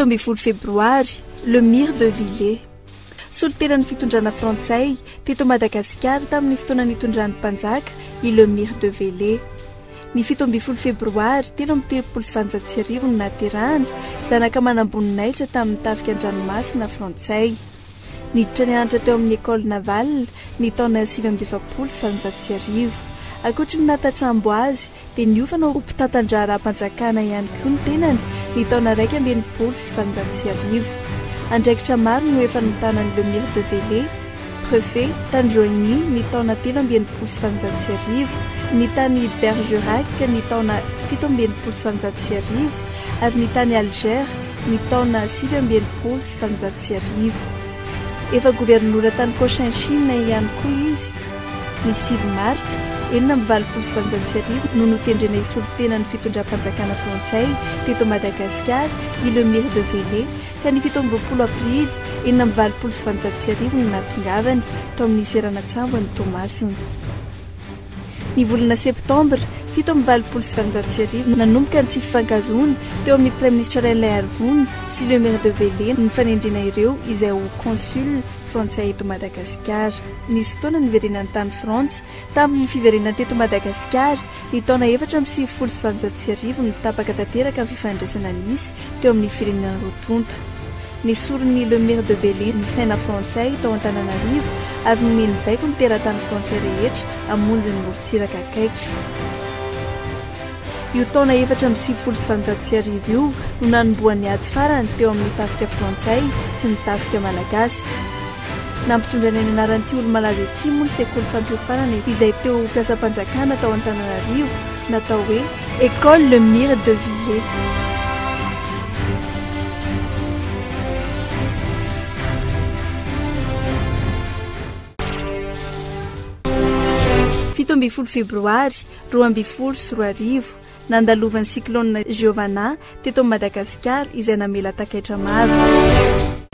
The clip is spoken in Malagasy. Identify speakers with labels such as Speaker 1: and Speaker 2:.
Speaker 1: 17 febroary le mire de Villers solontenan'ny fitondrana frantsay teto Madagasikara tamin'ny fotoana nitondran'ny mpanjaka i le mire de Villers. Ny 17 febroary 1330 no naterahany zanaka manamboninahitra tamin'ny tafika an-dranomasina frantsay. Niditra nianatra teo amin'ny école navale ny taona 1770. Ankoatra ny natatsambo azy dia niofana ho mpitantandrara-mpanjakana ihany koa ny tenany ny taona 1970. Andraikitra maro no efa nitanany le mire de Villers, préfet tany Joigny ny taona 1970, ny tany Bergerac ny taona 1770 ary ny tany Alger ny taona 1970. Efa gouvernoura tany Cochinchine ihany koa izy. Ny 9 martsa 1970 no notendrena isolontenan'ny fitondram-panjakana frantsay teto Madagasikara i le mire de Villers, ka ny 17 aprily 1970 no natongavany tao amin'ny seranatsambo ny Tomasina. Ny volana septambra 1770 nanomboka ny tsy fifankazoana teo amin'ny Prime Ministre Alain Laharvony sy le mire de Villers ny fanendrena ireo izay ho consul frantsay eto Madagasikara. Nisy fotoana niverenan'ny tany Frantsa tamin'ny fiverenana teto Madagasikara ny taona 1770 no tapaka tanteraka ny fifandraisana nisy teo amin'ny firenena roatonta. Nisorony le mire de Villers ny saina frantsay tao Antananarivo ary nomeny baiko ny teratany frantsay rehetra hamonjy ny morontsiraka akaiky. Io taona 1770 io no nanomboan'ny ady farany teo amin'ny tafika frantsay sy ny tafika malagasy. Nampitondra ny anaran'ity olo-malaza ity moa ny sekoly fampiofanana izay teo mpiasam-panjakana tao Antananarivo natao hoe École le mire de Villers. 17 febroary 2024 nandalovan'ny cyclone Giovanna teto Madagasikara izay namela takaitra maro.